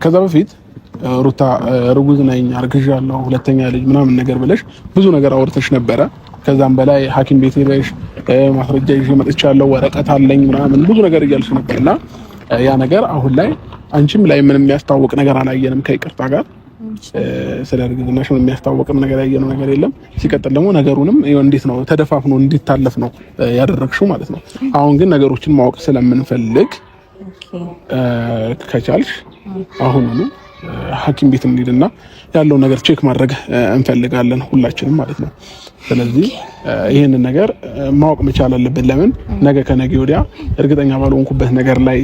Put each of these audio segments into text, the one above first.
ከዛ በፊት ሩታ ርጉዝ ነኝ አርግዣለሁ ሁለተኛ ልጅ ምናምን ነገር ብለሽ ብዙ ነገር አውርተሽ ነበረ። ከዛም በላይ ሐኪም ቤት ሄደሽ ማስረጃ ይዤ መጥቻለሁ ወረቀት አለኝ ምናምን ብዙ ነገር እያልሽ ነበርና ያ ነገር አሁን ላይ አንቺም ላይ ምንም የሚያስታውቅ ነገር አላየንም ከይቅርታ ጋር ስለ እርግዝናሽ ምንም የሚያስታውቅም ነገር ያየነው ነገር የለም። ሲቀጥል ደግሞ ነገሩንም እንዴት ነው ተደፋፍኖ እንዲታለፍ ነው ያደረግሽው ማለት ነው። አሁን ግን ነገሮችን ማወቅ ስለምንፈልግ ከቻልሽ አሁኑኑ ሐኪም ቤት እንሂድና ያለው ነገር ቼክ ማድረግ እንፈልጋለን ሁላችንም ማለት ነው። ስለዚህ ይሄንን ነገር ማወቅ መቻል አለብን። ለምን ነገ ከነገ ወዲያ እርግጠኛ ባልሆንኩበት ነገር ላይ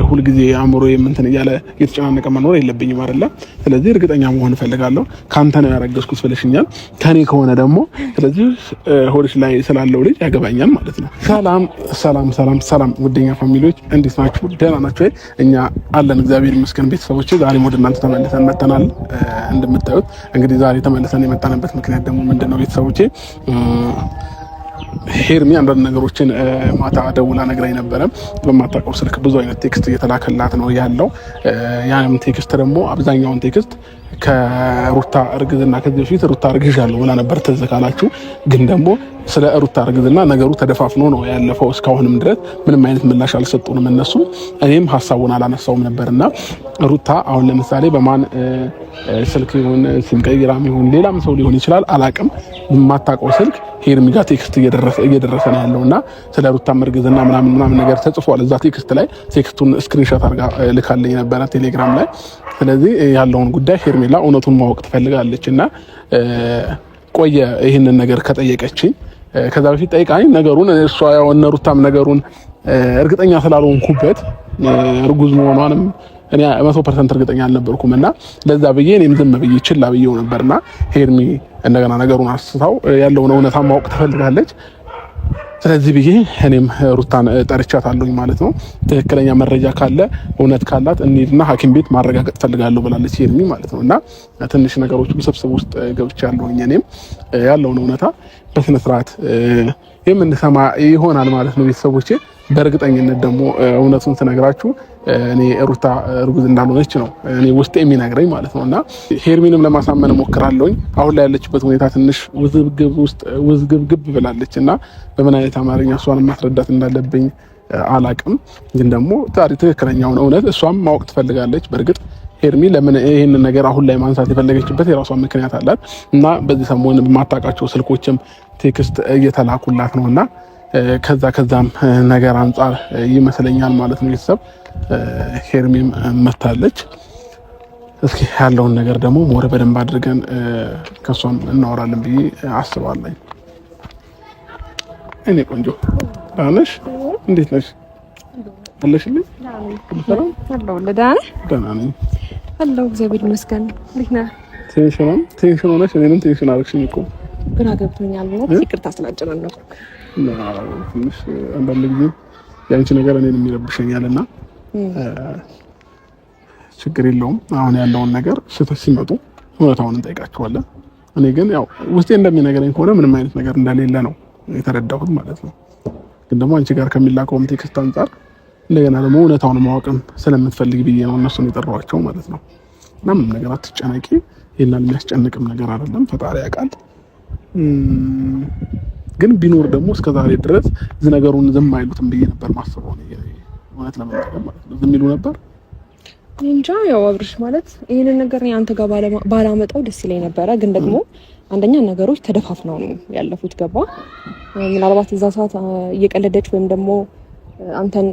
ሁሉ ጊዜ አእምሮዬ እንትን እያለ እየተጨናነቀ መኖር የለብኝም አይደለ? ስለዚህ እርግጠኛ መሆን እፈልጋለሁ። ካንተ ነው ያረገዝኩት ብለሽኛል፣ ከኔ ከሆነ ደግሞ ስለዚህ ሆድሽ ላይ ስላለው ልጅ ያገባኛል ማለት ነው። ሰላም ሰላም ሰላም ሰላም ውደኛ ፋሚሊዎች እንዴት ናችሁ? ደህና ናችሁ? እኛ አለን እግዚአብሔር ይመስገን። ቤተሰቦቼ ዛሬ ወደ እናንተ ተመልሰን መጥተናል። እንደምታዩት እንግዲህ ዛሬ ተመልሰን የመጣንበት ምክንያት ደግሞ ምንድነው ቤተሰቦቼ ሄርሚ አንዳንድ ነገሮችን ማታ ደውላ ነግራኝ ነበረ። በማታውቀው ስልክ ብዙ አይነት ቴክስት እየተላከላት ነው ያለው። ያንም ቴክስት ደግሞ አብዛኛውን ቴክስት ከሩታ እርግዝና ከዚህ በፊት ሩታ እርግዣለሁ ብላ ነበር ትዝ ካላችሁ። ግን ደግሞ ስለ ሩታ እርግዝና ነገሩ ተደፋፍኖ ነው ያለፈው። እስካሁንም ድረስ ምንም አይነት ምላሽ አልሰጡንም እነሱ። እኔም ሀሳቡን አላነሳውም ነበርና ሩታ አሁን ለምሳሌ በማን ስልክ ይሁን ሲም ቀይራም ይሁን ሌላም ሰው ሊሆን ይችላል አላቅም፣ የማታውቀው ስልክ ሄርሚ ጋር ቴክስት እየደረሰ ነው ያለውና ስለ ሩታ እርግዝና ምናምን ነገር ተጽፏል እዛ ቴክስት ላይ። ቴክስቱን ስክሪንሾት አድርጋ ልካለኝ ነበረ ቴሌግራም ላይ። ስለዚህ ያለውን ጉዳይ ሄርሜላ እውነቱን ማወቅ ትፈልጋለች እና ቆየ ይህንን ነገር ከጠየቀችኝ ከዛ በፊት ጠይቃኝ ነገሩን እሷ ያው እነ ሩታም ነገሩን እርግጠኛ ስላልሆንኩበት እርጉዝ መሆኗንም እኔ 100% እርግጠኛ አልነበርኩም እና ለዛ ብዬ እኔም ዝም ብዬ ችላ ብዬው ነበርና ሄርሚ እንደገና ነገሩን አስታው ያለውን እውነታ ማወቅ ትፈልጋለች። ስለዚህ ብዬ እኔም ሩታን ጠርቻታለሁኝ ማለት ነው። ትክክለኛ መረጃ ካለ እውነት ካላት እንሂድና ሐኪም ቤት ማረጋገጥ ፈልጋለሁ ብላለች ሄርሚ ማለት ነው። እና ትንሽ ነገሮች ውስብስብ ውስጥ ገብቻለሁኝ። እኔም ያለውን እውነታ በስነ ስርዓት የምንሰማ ይሆናል ማለት ነው ቤተሰቦቼ። በእርግጠኝነት ደግሞ እውነቱን ስነግራችሁ እኔ ሩታ እርጉዝ እንዳልሆነች ነው እኔ ውስጥ የሚነግረኝ ማለት ነውና ሄርሚንም ለማሳመን ሞክራለሁኝ። አሁን ላይ ያለችበት ሁኔታ ትንሽ ውዝግብ ብላለችና በምን አይነት አማርኛ እሷን ማስረዳት እንዳለብኝ አላቅም። ግን ደግሞ ትክክለኛውን እውነት እሷም ማወቅ ትፈልጋለች። በእርግጥ ሄርሚ ለምን ይሄንን ነገር አሁን ላይ ማንሳት የፈለገችበት የራሷ ምክንያት አላት እና በዚህ ሰሞን በማታውቃቸው ስልኮችም ቴክስት እየተላኩላት ነውና ከዛም ነገር አንፃር ይመስለኛል ማለት ነው ቤተሰብ ሄርሚም መታለች። እስኪ ያለውን ነገር ደግሞ ሞረ በደንብ አድርገን ከሷም እናወራለን ብዬ አስባለሁ። እኔ ቆንጆ ዳነሽ እንዴት ነሽ? አለሽልኝ? ሰላም አለው ለዳነ ደህና ነኝ አለው እግዚአብሔር ይመስገን። እንዴት ነህ? ቴንሽን ሆነሽ እኔንም ቴንሽን አደረግሽኝ እኮ ግራ ገብቶኛል ነው። ይቅርታ ስላጨናነኩ ትንሽ አንዳንድ ጊዜ ያንቺ ነገር እኔንም ይረብሸኛልና ችግር የለውም። አሁን ያለውን ነገር ስህተት ሲመጡ እውነታውን እንጠይቃቸዋለን። እኔ ግን ያው ውስጤ እንደሚነገረኝ ከሆነ ምንም አይነት ነገር እንደሌለ ነው የተረዳሁት ማለት ነው። ግን ደግሞ አንቺ ጋር ከሚላከውም ቴክስት አንፃር እንደገና ደግሞ እውነታውን ማወቅም ስለምትፈልግ ብዬ ነው እነሱን የጠራኋቸው ማለት ነው። እና ምንም ነገር አትጨነቂ፣ ይሄን የሚያስጨንቅም ነገር አይደለም፣ ፈጣሪ ያውቃል። ግን ቢኖር ደግሞ እስከዛሬ ድረስ እዚህ ነገሩን ዝም አይሉትም ብዬ ነበር ማስበው ነው። እውነት ለመናገር ማለት ነው ዝም ይሉ ነበር እንጃ። ያው አብርሽ ማለት ይሄንን ነገር አንተ ጋር ባላመጣው ደስ ይለኝ ነበረ። ግን ደግሞ አንደኛ ነገሮች ተደፋፍነው ነው ያለፉት። ገባ? ምናልባት እዛ ሰዓት እየቀለደች ወይም ደግሞ አንተን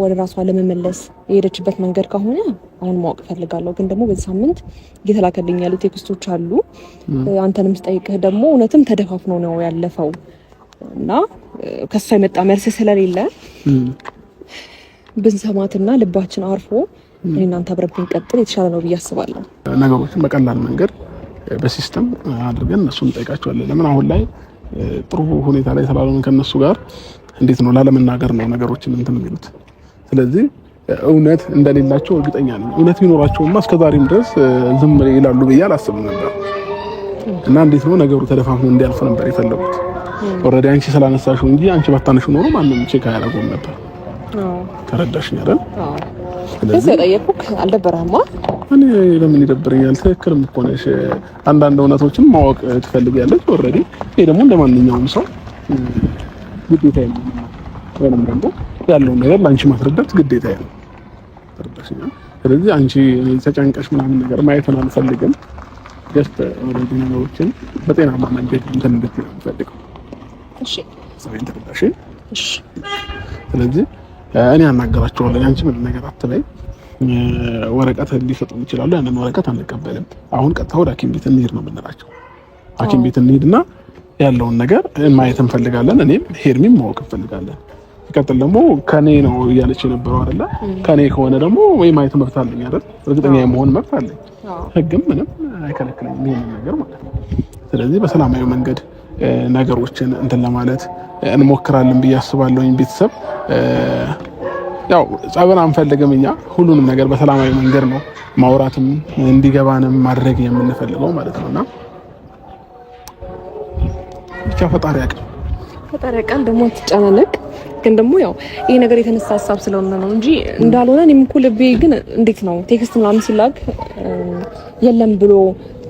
ወደ ራሷ ለመመለስ የሄደችበት መንገድ ከሆነ አሁን ማወቅ ፈልጋለሁ። ግን ደግሞ በዚህ ሳምንት እየተላከልኝ ያሉ ቴክስቶች አሉ። አንተንም ስጠይቅህ ደግሞ እውነትም ተደፋፍኖ ነው ያለፈው እና ከሷ የመጣ መልስ ስለሌለ ብንሰማትና ልባችን አርፎ እናንተ አብረን ብንቀጥል የተሻለ ነው ብዬ አስባለሁ። ነገሮችን በቀላል መንገድ በሲስተም አድርገን እነሱን እንጠይቃቸዋለን። ለምን አሁን ላይ ጥሩ ሁኔታ ላይ ስላልሆነ ከነሱ ጋር እንዴት ነው ላለመናገር ነው ነገሮችን እንትን የሚሉት። ስለዚህ እውነት እንደሌላቸው እርግጠኛ ነኝ። እውነት ቢኖራቸውማ እስከዛሬም ድረስ ዝም ይላሉ ብዬ አላስብም ነበር። እና እንዴት ነው ነገሩ ተደፋፍኖ እንዲያልፍ ነበር የፈለጉት። ኦልሬዲ አንቺ ስላነሳሽው እንጂ አንቺ ባታነሽ ኖሮ ማንንም ቼክ አያደርጉም ነበር። ተረዳሽኝ አይደል? ስለዚህ ጠየቁክ አልደበረህማ? እኔ ለምን ይደብረኛል? ትክክልም እኮ ነሽ። አንዳንድ እውነቶችን ማወቅ ትፈልጊያለሽ ኦልሬዲ። ይሄ ደግሞ እንደማንኛውም ሰው ግዴታ ነው ወይንም ደግሞ ያለውን ነገር ላንቺ ማስረዳት ግዴታ ነው። ተረዳሽኝ? ስለዚህ አንቺ ተጨንቀሽ ምናምን ነገር ማየት አልፈልግም። ጀስት ኦልሬዲ ነገሮችን በጤናማ መንገድ እንትን እንድትይ ነው የምፈልገው። እሺ ሰውን ተረዳሽ? እሺ ስለዚህ እኔ አናገራቸዋለሁ። አንቺ ምን ነገር አትበይ። ወረቀት ሊሰጡን ይችላሉ። ያንን ወረቀት አንቀበልም። አሁን ቀጥታ ወደ ሐኪም ቤት እንሂድ ነው የምንላቸው። ሐኪም ቤት እንሂድና ያለውን ነገር ማየት እንፈልጋለን። እኔም ሄርሚም ማወቅ እንፈልጋለን። ይቀጥል ደግሞ ከኔ ነው እያለች የነበረው አይደለ? ከኔ ከሆነ ደግሞ ወይ ማየት መብት አለኝ አይደል? እርግጠኛ የመሆን መብት አለኝ። ህግም ምንም አይከለክለኝም ይሄንን ነገር ማለት ነው። ስለዚህ በሰላማዊ መንገድ ነገሮችን እንትን ለማለት እንሞክራለን ብዬ አስባለሁኝ። ቤተሰብ ያው ጸብን አንፈልግም። እኛ ሁሉንም ነገር በሰላማዊ መንገድ ነው ማውራትም እንዲገባንም ማድረግ የምንፈልገው ማለት ነውና ብቻ ፈጣሪ ያውቃል ደግሞ ትጨናነቅ። ግን ደግሞ ያው ይሄ ነገር የተነሳ ሀሳብ ስለሆነ ነው እንጂ እንዳልሆነ እኔም እኮ ልቤ ግን እንዴት ነው ቴክስት ምናምን ሲላክ የለም ብሎ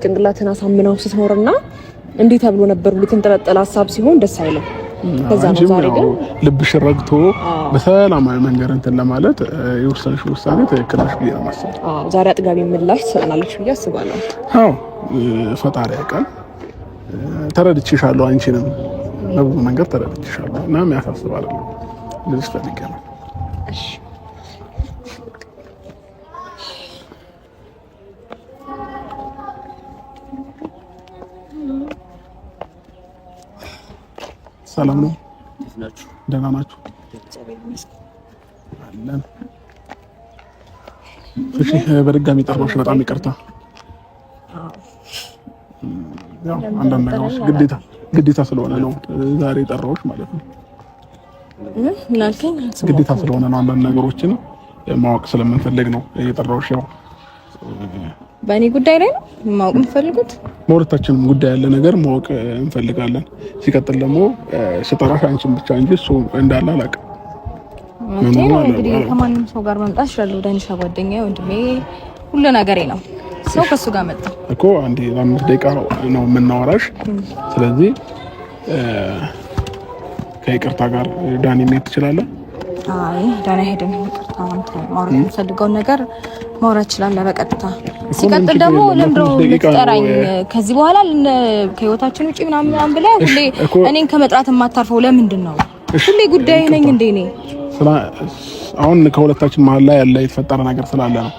ጭንቅላትን አሳምነው ስትኖርና እንዴት ተብሎ ነበር ብሎ የተንጠለጠለ ሀሳብ ሲሆን ደስ አይልም። ከዛ ነው ዛሬ ግን ልብሽ ረግቶ በሰላማዊ መንገድ እንትን ለማለት የወሰንሽ ውሳኔ ትክክል ነሽ ብዬ ነው የማስበው። ዛሬ አጥጋቢ ምላሽ ትሰጠናለች ብዬ አስባለሁ። አዎ ፈጣሪ ያውቃል። ተረድቼሻለሁ። አንቺንም በብዙ መንገድ ተረድቼሻለሁ እና የሚያሳስብ አይደለም። ልጅ ፈልጌ ነው። እሺ ሰላም ነው? ደህና ናችሁ? አለን። እሺ በድጋሚ ጠራሁሽ፣ በጣም ይቅርታ። ያው አንዳንድ ነገሮች ግዴታ ስለሆነ ነው ዛሬ ጠራሁሽ ማለት ነው። ግዴታ ስለሆነ ነው አንዳንድ ነገሮችን ማወቅ ስለምንፈልግ ነው የጠራሁሽ። ያው በእኔ ጉዳይ ላይ ነው ማወቅ የምፈልጉት። በሁለታችንም ጉዳይ ያለ ነገር ማወቅ እንፈልጋለን። ሲቀጥል ደግሞ ስጠራሽ አንቺን ብቻ እንጂ እሱ እንዳለ አላውቅም። እንግዲህ ከማንም ሰው ጋር መምጣት ይችላል። ዳንሻ ጓደኛዬ፣ ወንድሜ፣ ሁሉ ነገሬ ነው። ሰው ከሱ ጋር መጣ እኮ አንዴ ለአምስት ደቂቃ ነው የምናወራሽ። ስለዚህ ከይቅርታ ጋር ዳኒ መሄድ ትችላለህ? አይ ዳኒ ሄደን ይቅርታ አንተ ማውራት የምፈልገውን ነገር ማውራት ትችላለህ በቀጥታ። ሲቀጥል ደግሞ ለምንድን ነው የምትጠራኝ? ከዚህ በኋላ ከህይወታችን ውጪ ምናምን ብለህ ሁሌ እኔን ከመጥራት የማታርፈው ለምንድን ነው? ሁሌ ጉዳይ ነኝ እንዴ እኔ? አሁን ከሁለታችን መሀል ላይ ያለ የተፈጠረ ነገር ስላለ ነው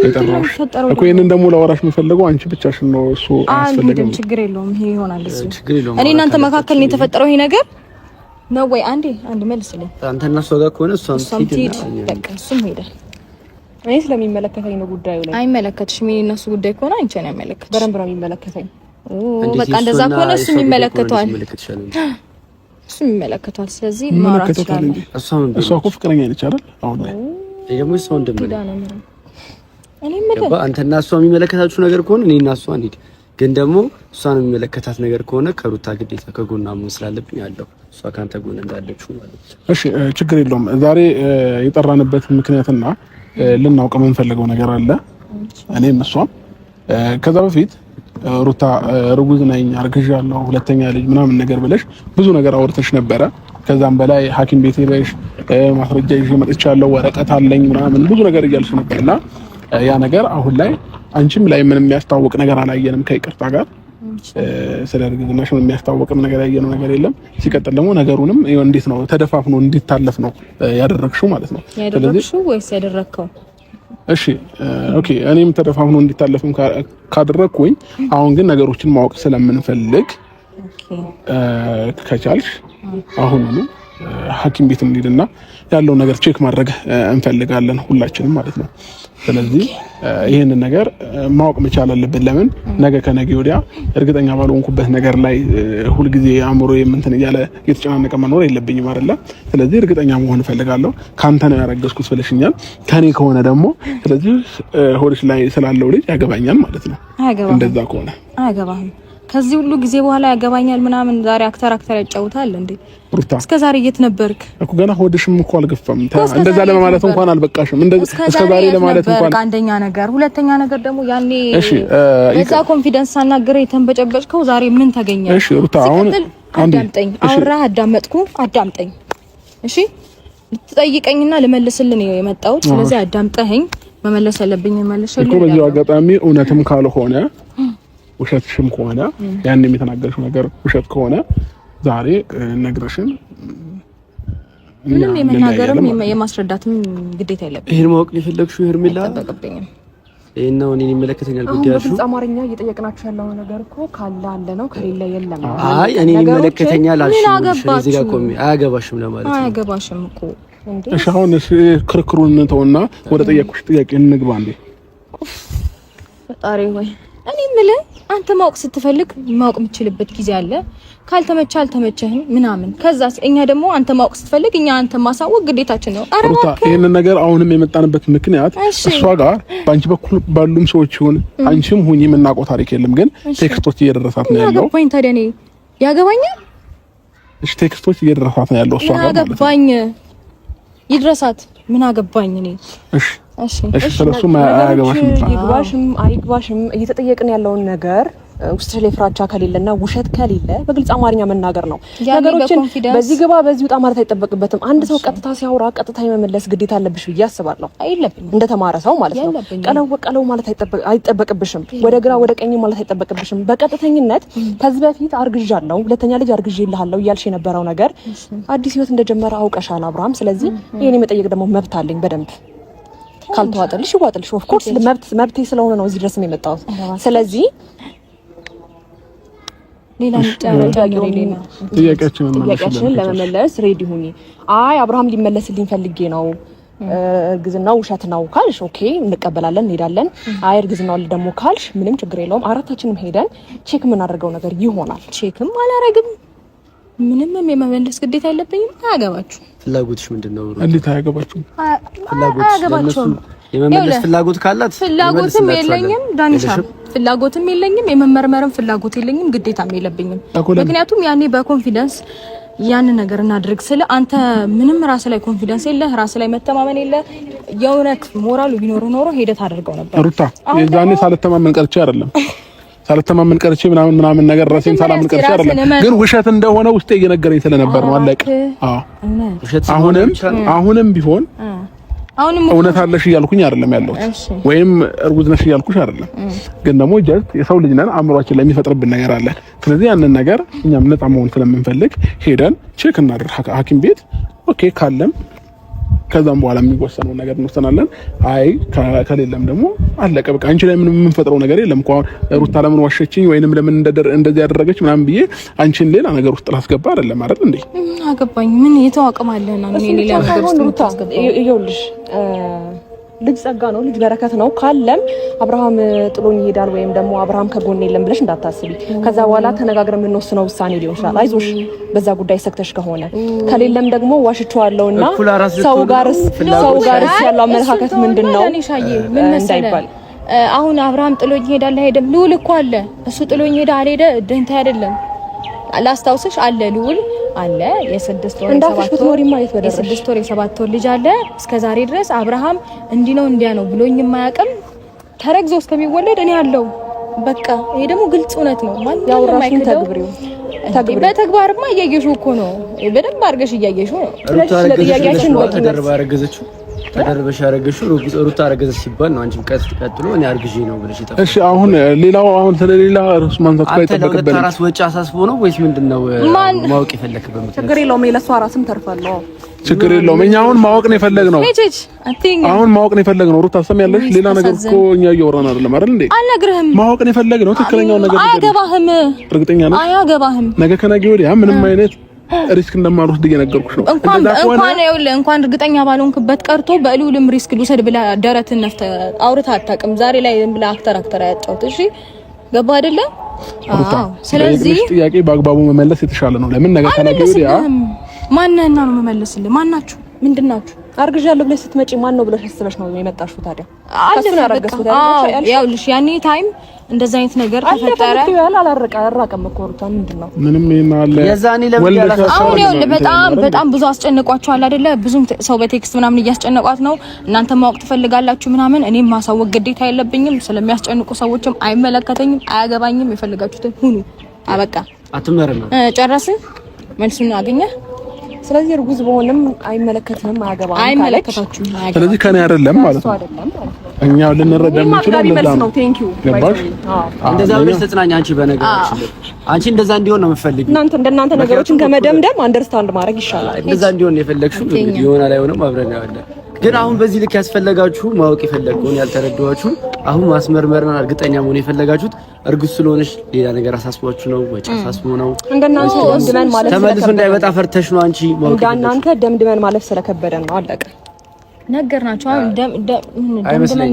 የጠራሁሽ እኮ። ይሄንን ደግሞ ላወራሽ የምፈልገው አንቺ ብቻሽን ነው። እሱ አያስፈልግም። ችግር የለውም። ይሄ ይሆናል። እሱ እኔ እናንተ መካከል ነው የተፈጠረው ይሄ ነገር ነው ወይ? አንዴ መልስልኝ። አንተና እሷ ጋር ከሆነ እሷም ትሄድ፣ በቃ እሱም ሄደ። እኔ ስለሚመለከተኝ ነው ጉዳዩ ላይ። አይመለከትሽም። እኔ እና እሱ ጉዳይ ከሆነ አንቺ ነው የሚመለከት። በደንብ ነው የሚመለከተኝ። በቃ እንደዛ ከሆነ እሱ የሚመለከተዋል። እሱ የሚመለከተዋል። ስለዚህ ማውራት ይችላል። እሷ እኮ ፍቅረኛ ነች አይደል? አሁን ላይ ደግሞ እሷ እንደምን እኔ ማለት አንተና እሷ የሚመለከታችሁ ነገር ከሆነ እኔና እሷ እንሂድ። ግን ደግሞ እሷን የሚመለከታት ነገር ከሆነ ከሩታ ግዴታ ከጎና መሆን ስላለብኝ ያለው እሷ ካንተ ጎን እንዳለችው ማለት ነው። እሺ ችግር የለውም። ዛሬ የጠራንበት ምክንያትና ልናውቅ የምንፈልገው ነገር አለ። እኔም እሷም ከዛ በፊት ሩታ ርጉዝ ነኝ አርግዣለሁ ሁለተኛ ልጅ ምናምን ነገር ብለሽ ብዙ ነገር አውርተሽ ነበረ። ከዛም በላይ ሐኪም ቤት ሄደሽ ማስረጃ ይዤ መጥቻለሁ ወረቀት አለኝ ምናምን ብዙ ነገር እያልሽ ነበርና ያ ነገር አሁን ላይ አንቺም ላይ ምንም የሚያስታውቅ ነገር አላየንም። ከይቅርታ ጋር ስለ እርግዝናሽ ምንም የሚያስታውቅም ነገር ያየነው ነገር የለም። ሲቀጥል ደግሞ ነገሩንም እንዴት ነው ተደፋፍኖ እንዲታለፍ ነው ያደረግሽው ማለት ነው። ያደረግሽው ወይስ ያደረግከው? እሺ ኦኬ። እኔም ተደፋፍኖ እንዲታለፍም ካደረግኩኝ አሁን ግን ነገሮችን ማወቅ ስለምንፈልግ ከቻልሽ አሁኑኑ ሐኪም ቤት እንሂድና ያለው ነገር ቼክ ማድረግ እንፈልጋለን ሁላችንም ማለት ነው። ስለዚህ ይሄንን ነገር ማወቅ መቻል አለብን። ለምን ነገ ከነገ ወዲያ እርግጠኛ ባልሆንኩበት ነገር ላይ ሁልጊዜ አእምሮ የምንትን እያለ እየተጨናነቀ መኖር የለብኝም አይደለ? ስለዚህ እርግጠኛ መሆን እፈልጋለሁ። ካንተ ነው ያረገዝኩት ብለሽኛል። ከኔ ከሆነ ደግሞ ስለዚህ ሆድሽ ላይ ስላለው ልጅ ያገባኛል ማለት ነው። እንደዛ ከሆነ አያገባህም። ከዚህ ሁሉ ጊዜ በኋላ ያገባኛል ምናምን ዛሬ አክተር ያጫውታል እንዴ? እስከ ዛሬ የት ነበርክ እኮ ገና ሆድሽም እኮ አልገፋም። እንደዛ ለማለት እንኳን አልበቃሽም። እስከ ዛሬ ለማለት እንኳን አንደኛ ነገር፣ ሁለተኛ ነገር ደግሞ ያኔ በዛ ኮንፊደንስ ሳናገረ የተንበጨበጭከው ዛሬ ምን ተገኘ? እሺ ሩታ አሁን አዳምጠኝ። አውራ አዳመጥኩ፣ አዳምጠኝ። እሺ ልትጠይቀኝና ልመልስልህ ነው የመጣሁት። ስለዚህ አዳምጠኝ። መመለስ ያለብኝ መመለስልህ እኮ በዚህ አጋጣሚ እውነትም ካልሆነ ውሸትሽም ከሆነ ያን የተናገርሽው ነገር ውሸት ከሆነ ዛሬ ነግረሽን ምንም የመናገርም የማስረዳትም ግዴታ የለብኝም። ይሄን ማወቅ የፈለግሽው ሄርሜላ ተጠበቀብኝ። ይሄናው እኔን ይመለከተኛል ጉዳያችሁ። በግልጽ አማርኛ እየጠየቅናችሁ ያለው ነገር እኮ ካለ አለ ነው፣ ከሌለ የለም። አይ እኔን ይመለከተኛል አልሽ። እዚህ ጋር ቆሜ አያገባሽም ለማለት ነው። አያገባሽም እኮ እንዴ። እሺ አሁን ክርክሩን እንተውና ወደ ጠየቅኩሽ ጥያቄ እንግባ እንዴ። ፈጣሪ ሆይ እኔ የምልህ አንተ ማወቅ ስትፈልግ ማወቅ የምችልበት ጊዜ አለ። ካልተመቻ አልተመቸህም ምናምን። ከዛስ እኛ ደግሞ አንተ ማወቅ ስትፈልግ እኛ አንተ ማሳወቅ ግዴታችን ነው። ሩታ ይሄንን ነገር አሁንም የመጣንበት ምክንያት እሷ ጋር ባንቺ በኩል ባሉም ሰዎች ይሁን አንቺም ሁኚ የምናውቀው ታሪክ የለም፣ ግን ቴክስቶች እየደረሳት ነው ያለው። ያገባኝ ታዲያ እኔ ያገባኛል። እሺ ቴክስቶች እየደረሳት ነው ያለው እሷ ጋር ማለት ነው። ያገባኝ ይድረሳት ምን አገባኝ እኔ። እሺ ስለሱ አያገባሽም። ይግባሽም አይግባሽም እየተጠየቅን ያለውን ነገር ውስጥ ላይ ፍራቻ ከሌለና ውሸት ከሌለ በግልጽ አማርኛ መናገር ነው። ነገሮችን በዚህ ግባ በዚህ ውጣ ማለት አይጠበቅበትም። አንድ ሰው ቀጥታ ሲያወራ ቀጥታ የመመለስ ግዴታ አለብሽ ብዬ አስባለሁ። አይለብኝም እንደተማረ ሰው ማለት ነው። ቀለው ማለት አይጠበቅብሽም። ወደ ግራ ወደ ቀኝ ማለት አይጠበቅብሽም። በቀጥተኝነት ከዚህ በፊት አርግዣለሁ፣ ሁለተኛ ልጅ አርግዤልሃለሁ እያልሽ የነበረው ነገር አዲስ ህይወት እንደጀመረ አውቀሻል አብርሃም። ስለዚህ ይሄን የመጠየቅ ደግሞ መብት አለኝ በደንብ። ካልተዋጠልሽ ይዋጥልሽ። ኦፍ ኮርስ መብቴ ስለሆነ ነው እዚህ ድረስም የመጣሁት። ስለዚህ ሌላ ጥያቄያችንን ለመመለስ ሬዲ ሁኚ። አይ አብርሃም ሊመለስልኝ ፈልጌ ነው እርግዝናው ውሸት ነው ካልሽ ኦኬ እንቀበላለን፣ እንሄዳለን። አይ እርግዝናው ደግሞ ካልሽ ምንም ችግር የለውም። አራታችንም ሄደን ቼክ የምናደርገው ነገር ይሆናል። ቼክም አላረግም ምንም የመመለስ ግዴታ የለብኝም። አያገባችሁ። ፍላጎትሽ ምንድነው? እንዴት አያገባችሁ? ፍላጎትሽ የመመለስ ፍላጎት ካላት ፍላጎትም የለኝም ዳኒሻ፣ ፍላጎትም የለኝም፣ የመመርመርም ፍላጎት የለኝም፣ ግዴታም የለብኝም። ምክንያቱም ያኔ በኮንፊደንስ ያን ነገር እናድርግ ስለ አንተ ምንም ራስ ላይ ኮንፊደንስ የለ፣ ራስ ላይ መተማመን የለ። የእውነት ሞራሉ ቢኖር ኖሮ ሄደት አድርገው ነበር። ሩታ የዛኔ ሳልተማመን ቀርቼ አይደለም ሳልተማመን ቀርቼ ምናምን ነገር ራሴን ሳላምን ቀርቼ አይደለም፣ ግን ውሸት እንደሆነ ውስጤ እየነገረኝ ስለነበር ነው። አለቀ። አሁንም ቢሆን እውነት አለሽ እያልኩኝ አይደለም ያለው፣ ወይም እርጉዝ ነሽ እያልኩሽ አይደለም። ግን ደግሞ ጀስት የሰው ልጅ ነን፣ አእምሯችን ላይ የሚፈጥርብን ነገር አለ። ስለዚህ ያንን ነገር እኛም ነፃ መሆን ስለምንፈልግ ሄደን ቼክ እናድርግ ሐኪም ቤት ኦኬ ካለም ከዛም በኋላ የሚወሰነው ነገር እንወሰናለን። አይ ከሌለም ደግሞ አለቀ በቃ። አንቺ ላይ ምንም የምንፈጥረው ነገር የለም እኮ ሩታ ለምን ዋሸችኝ ወይንም ለምን እንደዚህ ያደረገች ምናምን ብዬ አንቺን ሌላ ነገር ውስጥ ላስገባ አይደለም አይደል እንዴ? አገባኝ ምን የተዋቀማለና ነው ሌላ ነገር ውስጥ ልታስገባ? ይኸውልሽ ልጅ ጸጋ ነው፣ ልጅ በረከት ነው። ካለም አብርሃም ጥሎኝ ይሄዳል ወይም ደግሞ አብርሃም ከጎን የለም ብለሽ እንዳታስቢ። ከዛ በኋላ ተነጋግረን የምንወስነው ውሳኔ ሊሆን ይችላል። አይዞሽ በዛ ጉዳይ ሰክተሽ ከሆነ ከሌለም ደግሞ ዋሽቻለሁና ሰው ጋርስ ያለው አመለካከት ምንድነው እንዳይባል። አሁን አብርሃም ጥሎኝ ይሄዳል አይሄድም? ልዑል እኮ አለ። እሱ ጥሎኝ ሄዳ አልሄደ ደንታ አይደለም። ላስታውስሽ አለ ልዑል አለ። የ6 ወር የ7 ወር ልጅ አለ። እስከዛሬ ድረስ አብርሃም እንዲህ ነው እንዲያ ነው ብሎኝ የማያውቅም። ተረግዞ እስከሚወለድ እኔ አለው። በቃ ይሄ ደግሞ ግልጽ እውነት ነው። ማን ያወራሽን ተግብሪው። በተግባርማ እያየሽው እኮ ነው። በደንብ አድርገሽ እያየሽው ነው። ለጥያቄያችን ተደርበሽ ያረገሽው ሩታ አረገዘች ሲባል ነው። አንቺም ቀጥሎ እኔ አርግዤ ነው ብለሽ ይጣ። እሺ አሁን ሌላው ስለሌላ ራስ ማንሳት አይጠበቅብንም። ራስ ወጪ አሳስቦ ነው ወይስ ምንድነው ማወቅ የፈለክበት? ችግር የለውም። የለሷ ራስም ተርፋለሁ። ችግር የለውም። እኛ አሁን ማወቅ ነው የፈለግነው። አሁን ማወቅ ነው የፈለግነው። ሩታ ሰሚያለሽ፣ ሌላ ነገር እኮ እኛ እያወራን አይደለም አይደል እንዴ? አልነግርህም። ማወቅ ነው የፈለግነው ትክክለኛው ነገር። አያገባህም። እርግጠኛ ነኝ አያገባህም። ነገ ከነገ ወዲያ ምንም አይነት ሪስክ እንደማልወስድ እየነገርኩሽ ነው። እንኳን እርግጠኛ ባልሆንክበት ቀርቶ በልዑልም ሪስክ ልውሰድ ብላ ደረትን ነፍተ አውርታ አታውቅም። ዛሬ ላይ ብላ አክተር ያጫውት። እሺ ገባ አይደለ? ስለዚህ ጥያቄ በአግባቡ መመለስ የተሻለ ነው። ለምን ነገ ከነገ ወዲያ ማንነና ነው መመለስልህ? ማናችሁ? ምንድናችሁ? አርግዣለሁ ብለሽ ስትመጪ ማን ነው ብለሽ አስበሽ ነው የመጣሽው? ታዲያ ያውልሽ ያኔ ታይም እንደዛ አይነት ነገር ተፈጠረ። አላረቀም እኮ ሩታ ምንድነው ምንም ይናለ የዛኔ ለምን አሁን በጣም ብዙ አስጨንቋቸዋል አይደለ? ብዙ ሰው በቴክስት ምናምን እያስጨነቋት ነው። እናንተ ማወቅ ትፈልጋላችሁ ምናምን፣ እኔም ማሳወቅ ግዴታ የለብኝም። ስለሚያስጨንቁ ሰዎችም አይመለከተኝም፣ አያገባኝም። የፈለጋችሁትን ሁኑ። አበቃ። አትመረም። ጨረስን። መልሱን አገኘ። ስለዚህ እርጉዝ በሆንም አይመለከትም፣ አያገባም፣ አይመለከታችሁም። ስለዚህ ከኔ አይደለም ማለት ነው። እኛ ልንረዳ የምንችለው እንደዛ ነው። እንደዛ ብለሽ ተጽናኝ። አንቺ በነገራችን ላይ አንቺ እንደዛ እንዲሆን ነው የምፈልጊው። እንደናንተ ነገሮችን ከመደምደም አንደርስታንድ ማድረግ ይሻላል። እንደዛ እንዲሆን የፈለግሽው ይሆናል አይሆንም አብረን ያወጣ። ግን አሁን በዚህ ልክ ያስፈልጋችሁ ማወቅ የፈለግኩን ያልተረዳችሁ አሁን ማስመርመርና እርግጠኛ መሆን የፈለጋችሁት እርጉዝ ስለሆነሽ ሌላ ነገር አሳስቧችሁ ነው ወይ አሳስቦ ነው? እንደናንተ ደምድመን ማለት ተመልሶ እንዳይወጣ ፈርተሽ ነው አንቺ ማወቅ እንደናንተ ደምድመን ማለት ስለከበደን ነው። አለቀ። ነገርናችሁ። አሁን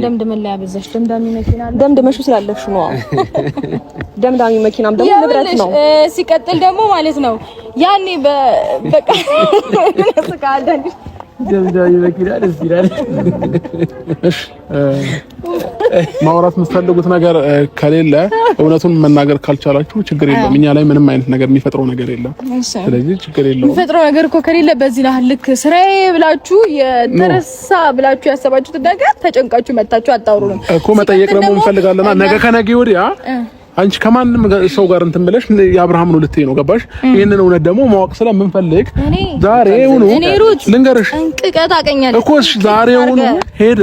ደምድመን ላይ ያበዛሽ ደምዳሚ መኪና ደምድመሹ ስላለሽ ነው። ደምዳሚ መኪናም ደግሞ ንብረት ነው። ሲቀጥል ደግሞ ማለት ነው ያኔ በቃ ስቃልዳንሽ ደምዳሚ መኪና ደስ ይላል። እሺ ማውራት የምትፈልጉት ነገር ከሌለ እውነቱን መናገር ካልቻላችሁ ችግር የለውም። እኛ ላይ ምንም አይነት ነገር የሚፈጥረው ነገር የለም። ስለዚህ ችግር የለውም። የሚፈጥረው ነገር እኮ ከሌለ በዚህ ልክ ስራዬ ብላችሁ የተረሳ ብላችሁ ያሰባችሁት ነገር ተጨንቃችሁ መጣችሁ አጣውሩንም እኮ መጠየቅ ደግሞ እንፈልጋለና ነገ ከነገ ወዲያ አንቺ ከማንም ሰው ጋር እንትን ብለሽ የአብርሃም ነው ልትይ ነው። ገባሽ? ይሄንን እውነት ደግሞ ማወቅ ስለምንፈልግ ዛሬውኑ ልንገርሽ እንቅቀት አቀኛለሁ እኮ ዛሬውኑ ሄደ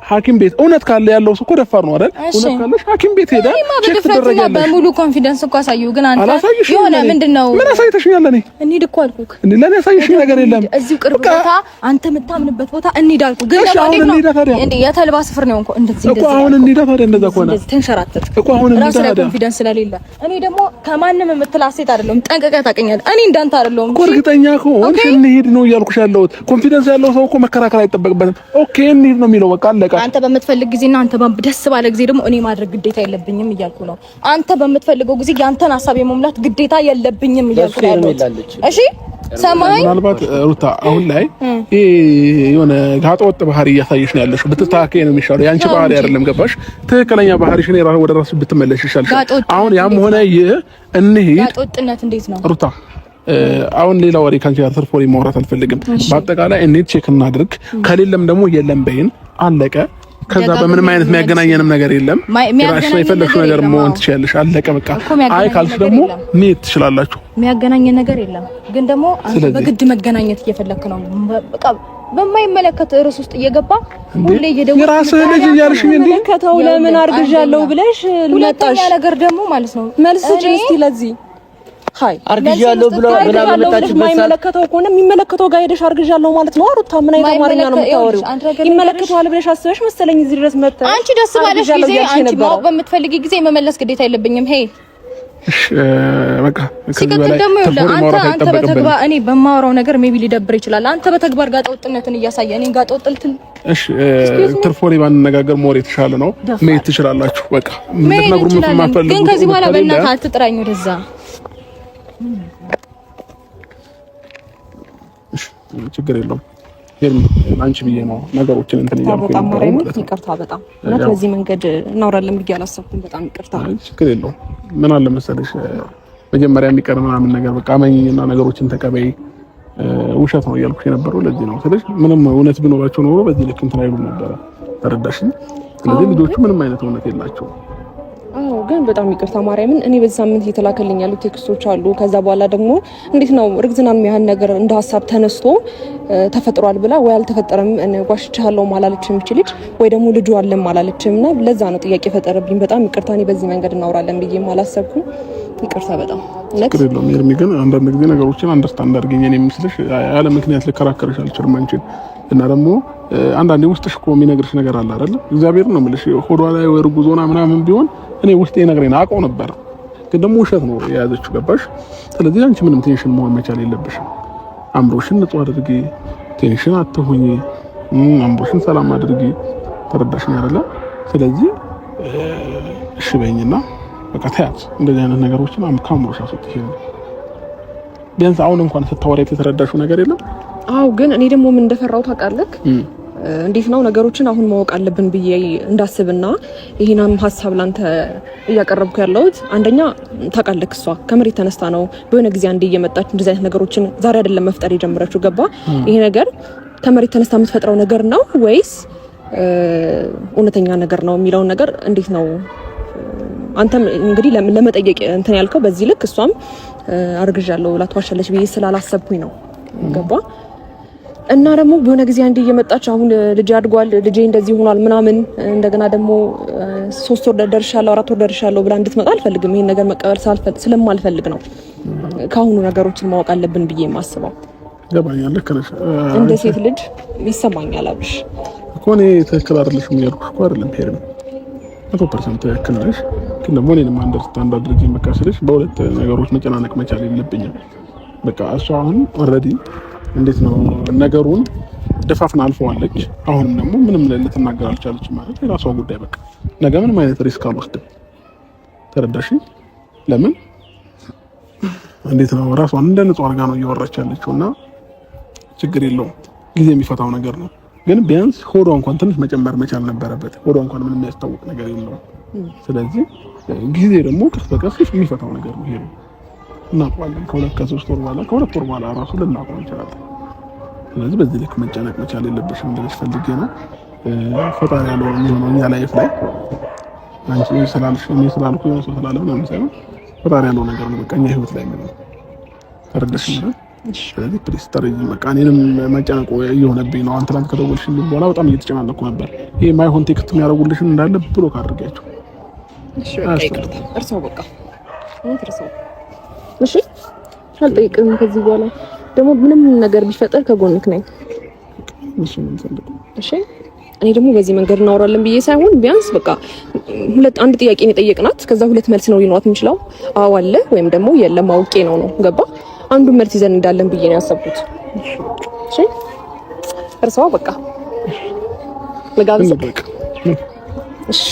ሐኪም ቤት እውነት ካለ ያለው ሰው እኮ ደፋር ነው አይደል? እውነት ካለሽ ሐኪም ቤት ሄዳ ቼክ ትደረጋለሽ። በሙሉ ኮንፊደንስ እኮ አሳየው። ግን አንተ የሆነ ምንድነው ምን አሳይተሽኛል? እኔ እንሂድ እኮ አልኩክ። ለኔ አሳይሽኝ ነገር የለም። እዚሁ ቅርብ ቦታ አንተ የምታምንበት ቦታ እንሂድ አልኩክ። ግን ደግሞ እንዴ የተልባ ስፍር ነው እንኳን እንደዚህ እኮ አሁን እንሂድ ታዲያ። እንደዛ ከሆነ ተንሸራተት እኮ አሁን እንሂድ ታዲያ። ኮንፊደንስ ስለሌለ እኔ ደግሞ ከማንም የምትላስ ሴት አይደለም። ጠንቀቀህ ታውቀኛለህ። እኔ እንዳንተ አይደለም እኮ እርግጠኛ ከሆንሽ እንሂድ ነው እያልኩሽ ያለሁት። ኮንፊደንስ ያለው ሰው እኮ መከራከር አይጠበቅበትም። ኦኬ እንሂድ ነው የሚለው። በቃ አለቀ። አንተ በምትፈልግ ጊዜና አንተ ደስ ባለ ጊዜ ደግሞ እኔ ማድረግ ግዴታ የለብኝም እያልኩ ነው። አንተ በምትፈልገው ጊዜ ያንተን ሐሳብ የመሙላት ግዴታ የለብኝም እያልኩ ነው። እሺ ሰማኝ። ምናልባት ሩታ አሁን ላይ የሆነ ጋጠወጥ ባህሪ እያሳየሽ ነው ያለሽው። ብትስተካከይ ነው የሚሻለው። ያንቺ ባህሪ አይደለም። ገባሽ? ትክክለኛ ባህሪሽ ነው። ወደ ራስሽ ብትመለሽ ይሻልሻል። አሁን ያም ሆነ እንሂድ። ጋጠወጥነት እንዴት ነው ሩታ? አሁን ሌላ ወሬ ካንቺ ጋር ትርፎ ማውራት አልፈልግም። በአጠቃላይ እንሂድ፣ ቼክ እናድርግ። ከሌለም ደግሞ የለም በይን። አለቀ። ከዛ በምንም አይነት የሚያገናኘንም ነገር የለም። ራስሽ የፈለግሽው ነገር መሆን ትችያለሽ። አለቀ በቃ። አይ ካልሽ ደግሞ እንሂድ ትችላላችሁ። የሚያገናኘን ነገር የለም። ግን ደግሞ አንተ በግድ መገናኘት እየፈለክ ነው። በቃ በማይመለከት ርዕስ ውስጥ እየገባ ሁሌ እየደወልክ የራስህ ልጅ እያልሽኝ እንዴ ከተው ለምን አርግዣለሁ ብለሽ ሁለተኛ ነገር ደግሞ ማለት ነው መልስ እስቲ ለዚህ ሃይ አርግዣለሁ ብሎ መጣችሁ የማይመለከተው ከሆነ የሚመለከተው ጋር ሄደሽ አርግዣለሁ ማለት ነው። ሩታ ምን አይነት አማርኛ ነው የምታወሪው? ይመለከተዋል ብለሽ አስበሽ መሰለኝ እዚህ ድረስ መጣ። አንቺ ደስ ባለሽ ጊዜ አንቺ ማወቅ በምትፈልጊ ጊዜ መመለስ ግዴታ የለብኝም። ሄይ እሺ በቃ ሲቀጥል ደግሞ አንተ በተግባር እኔ በማወራው ነገር ሜቢ ሊደብር ይችላል። አንተ በተግባር ጋጠወጥነትን እያሳየ እኔን ጋጠወጥልትን እሺ ትርፎሪ ባንነጋገር ሞር የተሻለ ነው። መሄድ ትችላላችሁ። በቃ ምንድነው የምትፈልጉት? ግን ከዚህ በኋላ በእናትህ አትጥራኝ ወደዛ። ችግር የለውም። አንቺ ብዬ ነው ነገሮችን እንትን እያልኩኝ በጣም ማለት ይቅርታ። በጣም ማለት በዚህ መንገድ እናወራለን ብዬ አላሰብኩም። በጣም ይቅርታ። ችግር የለውም። ምን አለ መሰለሽ መጀመሪያ የሚቀር ምናምን ነገር በቃ አመኝና ነገሮችን ተቀበይ። ውሸት ነው እያልኩሽ የነበረው ለዚህ ነው። ስለዚህ ምንም እውነት ቢኖራቸው ኖሮ በዚህ ልክ እንትን አይሉም ነበረ። ተረዳሽኝ? ስለዚህ ልጆቹ ምንም አይነት እውነት የላቸውም። ግን በጣም ይቅርታ ማርያምን። እኔ በዚህ ሳምንት እየተላከልኝ ያሉ ቴክስቶች አሉ። ከዛ በኋላ ደግሞ እንዴት ነው እርግዝናን ያህል ነገር እንደ ሀሳብ ተነስቶ ተፈጥሯል ብላ ወይ አልተፈጠረም ጓሽቻለሁ ማላለችም ልጅ ወይ ደግሞ ልጁ አለም ማላለችም እና ለዛ ነው ጥያቄ ፈጠረብኝ። በጣም ይቅርታ። እኔ በዚህ መንገድ እናወራለን ብዬ አላሰብኩም። ይቅርታ በጣም ችግር የለውም። ኤርሚ ግን አንዳንድ ጊዜ ነገሮችን አንደርስታንድ አድርገኝ። እኔ የምስልሽ ያለ ምክንያት ልከራከርሽ አልችልም አንቺን እና ደግሞ አንዳንዴ ውስጥሽ እኮ የሚነግርሽ ነገር አለ አይደል? እግዚአብሔር ነው የምልሽ። ሆዷ ላይ ወይ እርጉዞና ምናምን ቢሆን እኔ ውስጤ ነግሬና አውቀው ነበር፣ ግን ደግሞ ውሸት ነው የያዘችው። ገባሽ? ስለዚህ አንቺ ምንም ቴንሽን መሆን መቻል የለብሽም። አምሮሽን ንጹህ አድርጊ፣ ቴንሽን አትሁኚ፣ አምሮሽን ሰላም አድርጊ። ተረዳሽኝ አይደለ? ስለዚህ እሺ በይኝና በቃ ተያዝ። እንደዚህ አይነት ነገሮችን ከአምሮሽ አስወጥሽ። ቢያንስ አሁን እንኳን ስታወሪ የተረዳሽው ነገር የለም። አው ግን እኔ ደግሞ ምን እንደፈራው ታውቃለህ? እንዴት ነው ነገሮችን አሁን ማወቅ አለብን ብዬ እንዳስብና ይሄንም ሀሳብ ላንተ እያቀረብኩ ያለሁት አንደኛ ታውቃለህ እሷ ከመሬት ተነስታ ነው በሆነ ጊዜ አንዴ እየመጣች እንደዚህ አይነት ነገሮችን ዛሬ አይደለም መፍጠር የጀመረችው ገባ ይሄ ነገር ከመሬት ተነስታ የምትፈጥረው ነገር ነው ወይስ እውነተኛ ነገር ነው የሚለው ነገር እንዴት ነው አንተም እንግዲህ ለመጠየቅ እንትን ያልከው በዚህ ልክ እሷም አርግዣለሁ ላትዋሻለች ብዬ ስላላሰብኩኝ ነው ገባ እና ደግሞ በሆነ ጊዜ አንዴ እየመጣች አሁን ልጅ አድጓል ልጅ እንደዚህ ሆኗል ምናምን እንደገና ደግሞ 3 ወር ደርሻለሁ 4 ወር ደርሻለሁ ብላ እንድትመጣ አልፈልግም ይሄን ነገር መቀበል ስለማልፈልግ ነው ካሁኑ ነገሮችን ማወቅ አለብን ብዬ የማስበው ገባኛል ልክ ነሽ እንደ ሴት ልጅ ይሰማኛል አብሽ እኮ እኔ ትክክል አይደለሽም እያልኩሽ እኮ አይደለም ሄር ነው 100% ትክክል ነሽ ግን ደግሞ እኔንም አንደርስታንድ አድርጌ መካሰልሽ በሁለት ነገሮች መጨናነቅ መቻል የለብኝም በቃ እሷ አሁን ኦልሬዲ እንዴት ነው ነገሩን ደፋፍና አልፈዋለች አሁንም ደግሞ ምንም ልትናገር አልቻለችም ማለት የራሷ ጉዳይ በቃ ነገ ምንም አይነት ሪስክ አልወስድም ተረዳሽ ለምን እንዴት ነው ራሷን እንደ ንጹህ አድርጋ ነው እያወራች ያለችውና ችግር የለውም ጊዜ የሚፈታው ነገር ነው ግን ቢያንስ ሆዷ እንኳን ትንሽ መጨመር መቻል ነበረበት ሆዷ እንኳን ምንም የሚያስታውቅ ነገር የለውም ስለዚህ ጊዜ ደግሞ ቀስ በቀስ የሚፈታው ነገር ነው ይሄ እናውቃለን ከ2-3 ወር በኋላ ከ2 ወር በኋላ ራሱ ልናውቀው እንችላለን ስለዚህ በዚህ ልክ መጨነቅ መቻል የለብሽም እንደዚህ ፈልጌ ነው ፈጣሪ ያለው የሚሆነው እኛ ላይፍ ላይ አንቺ ስላልሽ እኔ ስላልኩ ነው ስላለ ምናምን ሳይሆን ፈጣሪ ያለው ነገር ነው በቃ እኛ ህይወት ላይ ነው ተረዳሽኝ ስለዚህ ፕሪስተር በቃ እኔንም መጨነቁ እየሆነብኝ ነው አንተ ትናንት ከደወልሽልኝ በኋላ በጣም እየተጨናነኩ ነበር ይሄ ማይሆን ቴክስት የሚያደርጉልሽን እንዳለ ብሎክ አድርጊያቸው እሺ በቃ ይቅርታ እርሳው በቃ እርሳው እሺ አልጠይቅም ከዚህ በኋላ ደግሞ ምንም ነገር ቢፈጠር ከጎንክ ነኝ እሺ እኔ ደግሞ በዚህ መንገድ እናወራለን ብዬ ሳይሆን ቢያንስ በቃ አንድ ጥያቄ ነው የጠየቅናት ከዛ 2 መልስ ነው ሊኖራት የሚችለው አዎ አለ ወይም ደግሞ የለም አውቄ ነው ገባ አንዱን መልስ ይዘን እንዳለን ብዬ ነው ያሰብኩት እሺ እርሳው በቃ ለጋብዝ እሺ